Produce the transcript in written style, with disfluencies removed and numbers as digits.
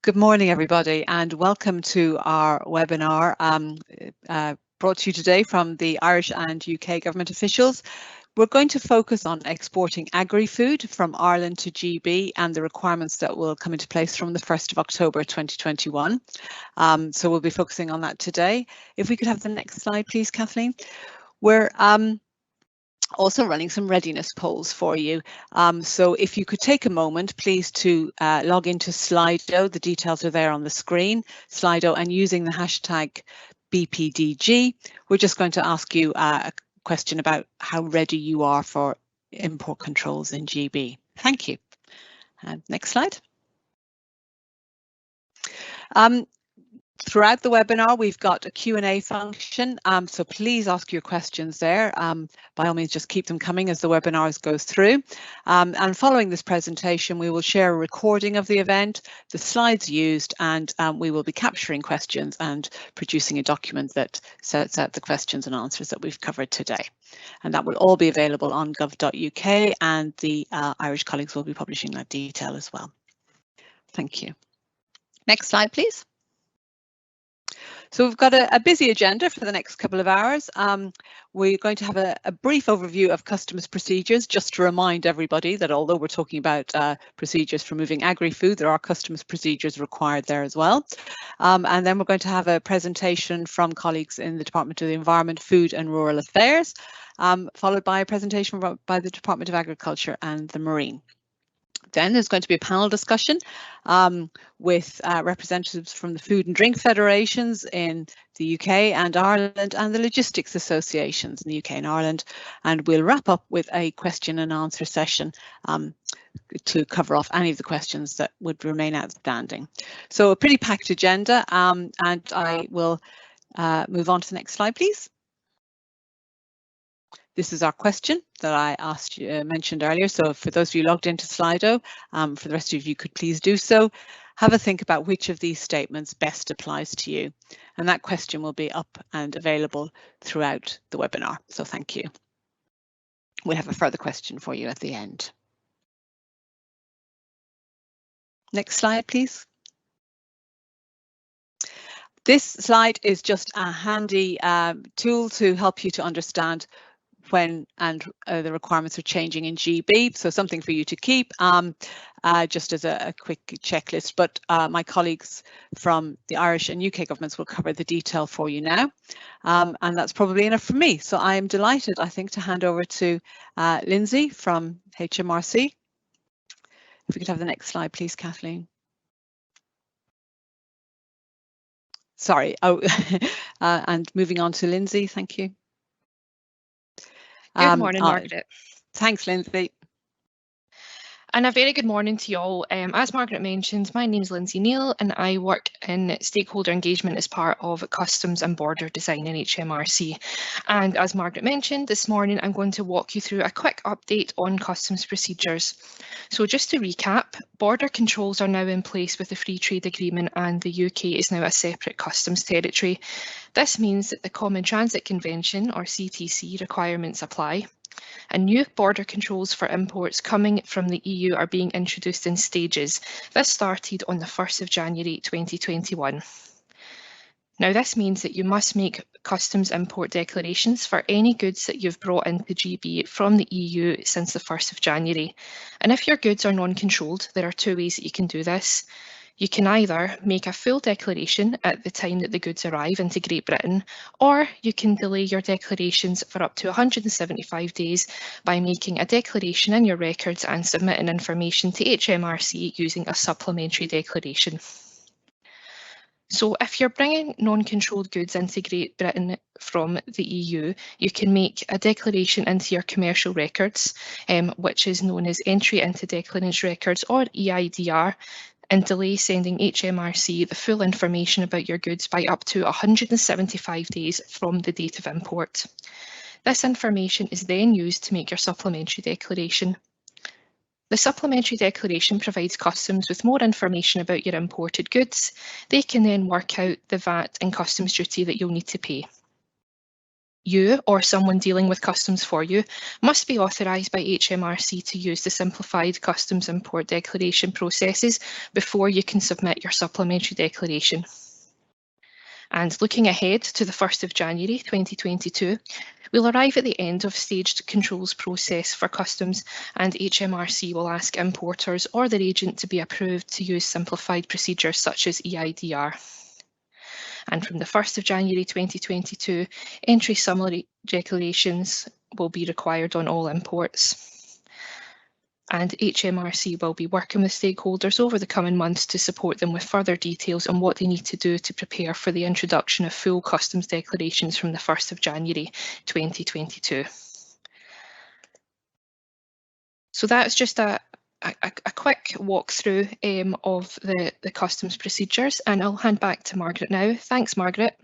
Good morning, everybody, and welcome to our webinar brought to you today from the Irish and UK government officials. We're going to focus on exporting agri-food from Ireland to GB and the requirements that will come into place from the 1st of October 2021. So we'll be focusing on that today. If we could have the next slide, please, Kathleen. We're also running some readiness polls for you. So if you could take a moment, please, to log into Slido. The details are there on the screen, Slido, and using the hashtag BPDG, we're just going to ask you a question about how ready you are for import controls in GB. Thank you. Next slide. Throughout the webinar, we've got a Q&A function, so please ask your questions there. By all means, just keep them coming as the webinar goes through. And following this presentation, we will share a recording of the event, the slides used, and we will be capturing questions and producing a document that sets out the questions and answers that we've covered today. And that will all be available on gov.uk, and the Irish colleagues will be publishing that detail as well. Thank you. Next slide, please. So we've got a busy agenda for the next couple of hours. We're going to have a brief overview of customs procedures, just to remind everybody that although we're talking about procedures for moving agri-food, there are customs procedures required there as well. And then we're going to have a presentation from colleagues in the Department of the Environment, Food and Rural Affairs, followed by a presentation by the Department of Agriculture and the Marine. Then there's going to be a panel discussion with representatives from the Food and Drink Federations in the UK and Ireland and the Logistics Associations in the UK and Ireland. And we'll wrap up with a question and answer session to cover off any of the questions that would remain outstanding. So a pretty packed agenda, and I will move on to the next slide, please. This is our question that I mentioned earlier. So for those of you logged into Slido, for the rest of you could please do so. Have a think about which of these statements best applies to you. And that question will be up and available throughout the webinar. So thank you. We'll have a further question for you at the end. Next slide, please. This slide is just a handy tool to help you to understand when and the requirements are changing in GB, so something for you to keep just as a quick checklist, but my colleagues from the Irish and UK governments will cover the detail for you now, and that's probably enough from me. So I am delighted, I think, to hand over to Lynsay from HMRC. If we could have the next slide, please, Kathleen. Sorry, and moving on to Lynsay, thank you. Good morning, Margaret. Thanks, Lynsay. And a very good morning to you all. As Margaret mentioned, my name is Lynsay Neil and I work in stakeholder engagement as part of Customs and Border Design in HMRC. And as Margaret mentioned, this morning I'm going to walk you through a quick update on customs procedures. So just to recap, border controls are now in place with the Free Trade Agreement and the UK is now a separate customs territory. This means that the Common Transit Convention, or CTC, requirements apply. And new border controls for imports coming from the EU are being introduced in stages. This started on the 1st of January 2021. Now this means that you must make customs import declarations for any goods that you've brought into GB from the EU since the 1st of January. And if your goods are non-controlled, there are two ways that you can do this. You can either make a full declaration at the time that the goods arrive into Great Britain, or you can delay your declarations for up to 175 days by making a declaration in your records and submitting information to HMRC using a supplementary declaration. So if you're bringing non-controlled goods into Great Britain from the EU, you can make a declaration into your commercial records, which is known as Entry into Declarants Records, or EIDR, and delay sending HMRC the full information about your goods by up to 175 days from the date of import. This information is then used to make your supplementary declaration. The supplementary declaration provides customs with more information about your imported goods. They can then work out the VAT and customs duty that you'll need to pay. you or someone dealing with customs for you must be authorised by HMRC to use the simplified customs import declaration processes before you can submit your supplementary declaration. And looking ahead to the 1st of January 2022, we'll arrive at the end of staged controls process for customs, and HMRC will ask importers or their agent to be approved to use simplified procedures such as EIDR. And from the 1st of January 2022, entry summary declarations will be required on all imports. And HMRC will be working with stakeholders over the coming months to support them with further details on what they need to do to prepare for the introduction of full customs declarations from the 1st of January 2022. So that's just a quick walkthrough of the customs procedures, and I'll hand back to Margaret now. Thanks, Margaret.